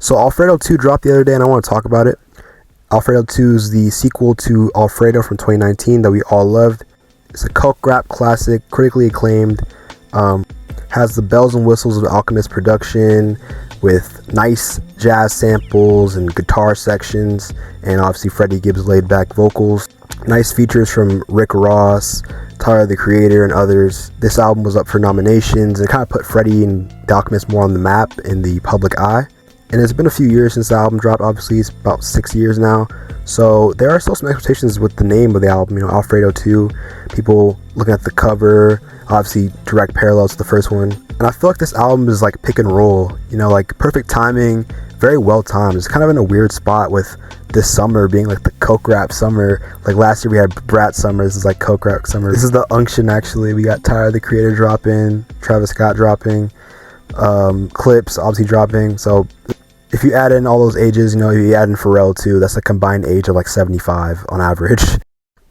So Alfredo 2 dropped the other day and I want to talk about it. Alfredo 2 is the sequel to Alfredo from 2019 that we all loved. It's a coke rap classic, critically acclaimed. Has the bells and whistles of Alchemist production with nice jazz samples and guitar sections, and obviously Freddie Gibbs' laid back vocals. Nice features from Rick Ross, Tyler the Creator, and others. This album was up for nominations and kind of put Freddie and the Alchemist more on the map in the public eye. And it's been a few years since the album dropped. Obviously, it's about 6 years now. So there are still some expectations with the name of the album. You know, Alfredo 2, people looking at the cover, obviously direct parallels to the first one. And I feel like this album is like pick and roll, you know, like perfect timing, very well timed. It's kind of in a weird spot with this summer being like the coke rap summer. Like last year we had Brat summer, this is like coke rap summer. This is the unction actually. We got Tyler the Creator dropping, Travis Scott dropping, Clips obviously dropping. So if you add in all those ages, you know, you add in Pharrell too, that's a combined age of like 75 on average.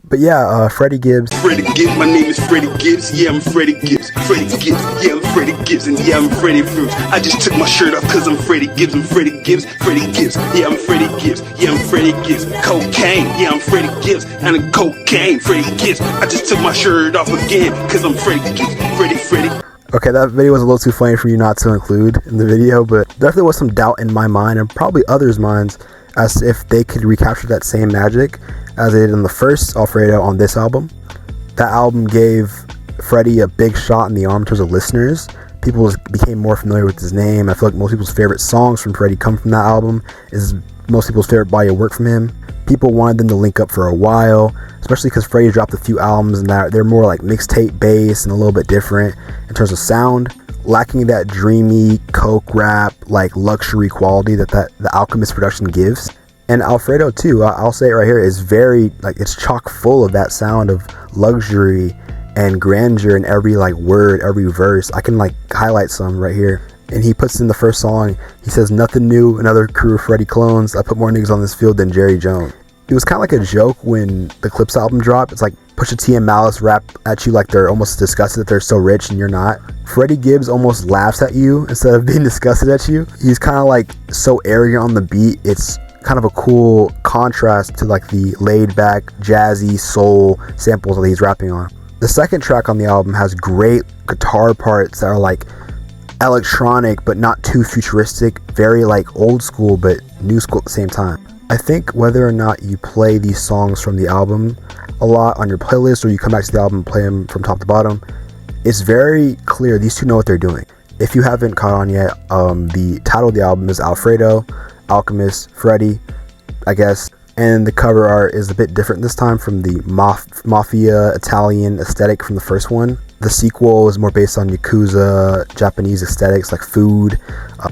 But yeah, Freddie Gibbs. Freddie Gibbs, my name is Freddie Gibbs. Yeah, I'm Freddie Gibbs. Freddie Gibbs, yeah, I'm Freddie Gibbs. And yeah, I'm Freddie Gibbs. I just took my shirt off cause I'm Freddie Gibbs. I'm Freddie Gibbs, Freddie Gibbs. Yeah, I'm Freddie Gibbs. Yeah, I'm Freddie Gibbs. Cocaine, yeah, I'm Freddie Gibbs. And I'm cocaine, Freddie Gibbs. I just took my shirt off again cause I'm Freddie Gibbs. Freddie. Okay, that video was a little too funny for you not to include in the video, but definitely was some doubt in my mind and probably others' minds as if they could recapture that same magic as they did in the first Alfredo on this album. That album gave Freddie a big shot in the arm in terms of listeners. People became more familiar with his name. I feel like most people's favorite songs from Freddie come from that album. Is most people's favorite body of work from him. People wanted them to link up for a while, especially because Freddie dropped a few albums and they're more like mixtape based and a little bit different in terms of sound, lacking that dreamy coke rap like luxury quality that the Alchemist production gives. And Alfredo too, I'll say it right here, is very like, it's chock full of that sound of luxury and grandeur in every like word, every verse. I can like highlight some right here. And he puts in the first song, he says, "Nothing new, another crew of Freddie clones. I put more niggas on this field than Jerry Jones." It was kind of like a joke when the Clips album dropped. It's like Pusha T and Malice rap at you like they're almost disgusted that they're so rich and you're not. Freddie Gibbs almost laughs at you instead of being disgusted at you. He's kind of like so arrogant on the beat. It's kind of a cool contrast to like the laid back, jazzy soul samples that he's rapping on. The second track on the album has great guitar parts that are like electronic but not too futuristic, very like old school but new school at the same time. I think whether or not you play these songs from the album a lot on your playlist or you come back to the album and play them from top to bottom, it's very clear these two know what they're doing. If you haven't caught on yet, the title of the album is Alfredo, Alchemist, Freddie, I guess, and the cover art is a bit different this time from the mafia Italian aesthetic from the first one. The sequel is more based on Yakuza, Japanese aesthetics like food.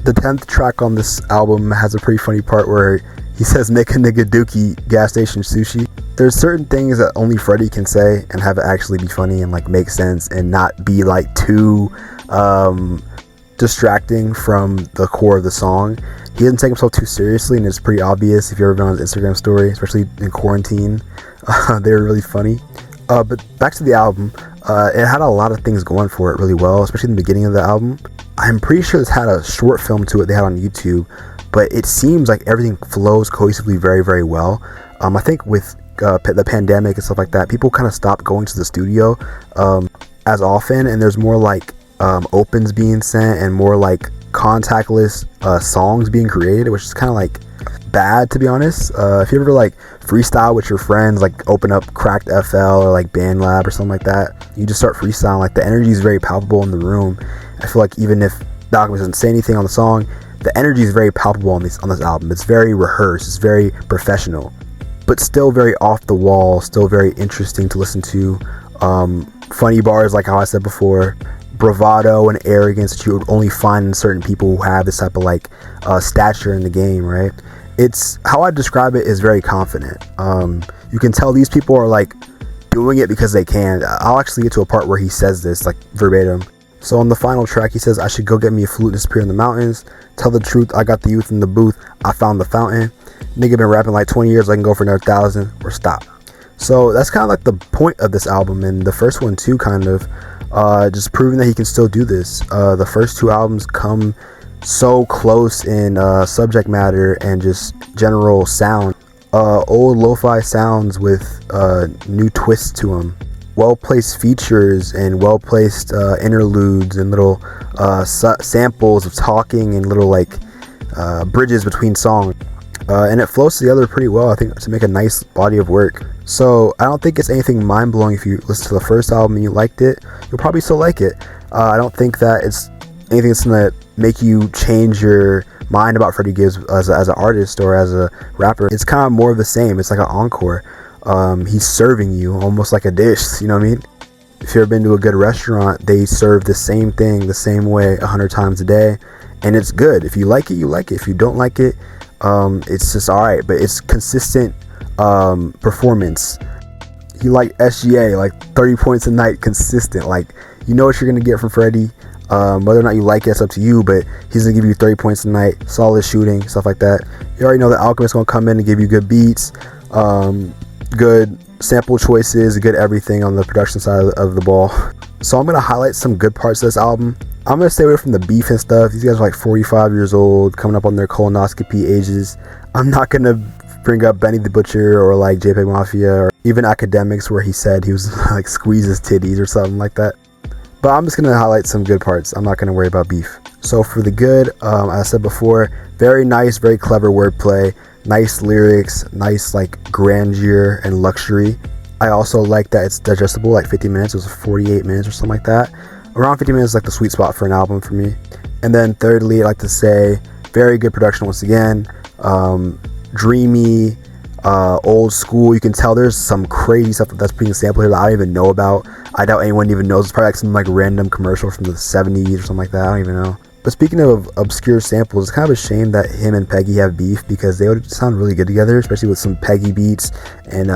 The 10th track on this album has a pretty funny part where he says, "Make a nigga dookie, gas station sushi." There's certain things that only Freddie can say and have it actually be funny and like make sense and not be like too distracting from the core of the song. He doesn't take himself too seriously, and it's pretty obvious if you've ever been on his Instagram story, especially in quarantine. They were really funny. But back to the album, it had a lot of things going for it really well, especially in the beginning of the album. I'm pretty sure this had a short film to it they had on YouTube, but it seems like everything flows cohesively very, very well. I think with the pandemic and stuff like that, people kind of stopped going to the studio as often, and there's more like opens being sent and more like contactless songs being created, which is kind of like bad, to be honest. If you ever like freestyle with your friends, like open up Cracked FL or like BandLab or something like that, you just start freestyling, like the energy is very palpable in the room. I feel like even if the Alchemist doesn't say anything on the song, the energy is very palpable on this album. It's very rehearsed, it's very professional, but still very off the wall, still very interesting to listen to. Funny bars, like how I said before, bravado and arrogance that you would only find in certain people who have this type of like stature in the game, right? It's how I describe it is very confident. You can tell these people are like doing it because they can. I'll actually get to a part where he says this like verbatim. So on the final track, he says, "I should go get me a flute and disappear in the mountains. Tell the truth, I got the youth in the booth. I found the fountain. Nigga been rapping like 20 years, I can go for another 1,000 or stop." So that's kind of like the point of this album, and the first one too, kind of just proving that he can still do this. The first two albums come so close in subject matter and just general sound. Old lo-fi sounds with new twists to them. Well-placed features and well-placed interludes and little samples of talking and little like bridges between songs. And it flows together pretty well, I think, to make a nice body of work. So I don't think it's anything mind-blowing. If you listen to the first album and you liked it, you'll probably still like it. I don't think that it's anything that's gonna make you change your mind about Freddie Gibbs as an artist or as a rapper. It's kind of more of the same. It's like an encore. He's serving you almost like a dish, you know what I mean? If you've ever been to a good restaurant, they serve the same thing the same way 100 times a day, and it's good. If you like it, you like it. If you don't like it, it's just alright, but it's consistent performance. You like SGA, like 30 points a night, consistent. Like, you know what you're gonna get from Freddie. Whether or not you like it, it's up to you, but he's gonna give you 30 points a night, solid shooting, stuff like that. You already know that Alchemist's gonna come in and give you good beats, good sample choices, good everything on the production side of the ball. So I'm gonna highlight some good parts of this album. I'm gonna stay away from the beef and stuff. These guys are like 45 years old, coming up on their colonoscopy ages. I'm not gonna bring up Benny the Butcher or like JPEG Mafia or even Academics, where he said he was like squeeze his titties or something like that. But I'm just gonna highlight some good parts. I'm not gonna worry about beef. So for the good, as I said before, very nice, very clever wordplay, nice lyrics, nice like grandeur and luxury. I also like that it's digestible, like 50 minutes. It was 48 minutes or something like that. Around 50 minutes is like the sweet spot for an album for me. And then thirdly, I like to say, very good production once again. Dreamy, old school. You can tell there's some crazy stuff that's being sampled here that I don't even know about. I doubt anyone even knows. It's probably like some like random commercial from the 70s or something like that. I don't even know. But speaking of obscure samples, it's kind of a shame that him and Peggy have beef, because they would sound really good together, especially with some Peggy beats and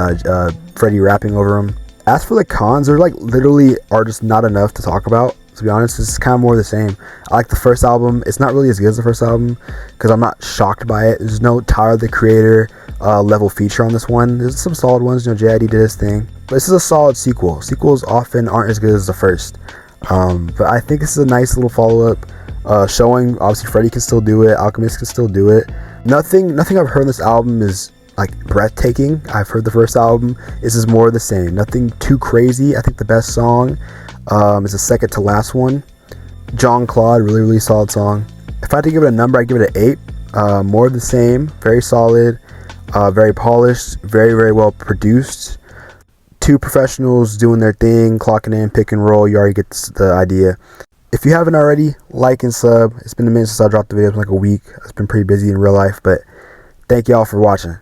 Freddie rapping over them. As for the cons, there like literally are just not enough to talk about. To be honest, it's kind of more of the same. I like the first album. It's not really as good as the first album because I'm not shocked by it. There's no Tyler the Creator level feature on this one. There's some solid ones. You know, JID did his thing, but this is a solid sequel. Sequels often aren't as good as the first, but I think this is a nice little follow-up, showing obviously Freddie can still do it, Alchemist can still do it. Nothing I've heard on this album is like breathtaking. I've heard the first album. This is more of the same. Nothing too crazy. I think the best song is the second to last one, John Claude. Really solid song. If I had to give it a number, I'd give it an 8. More of the same. Very solid, very polished, very well produced. Two professionals doing their thing, clocking in, pick and roll. You already get the idea. If you haven't already, like and sub. It's been a minute since I dropped the video. It's been like a week. It's been pretty busy in real life, but thank y'all for watching.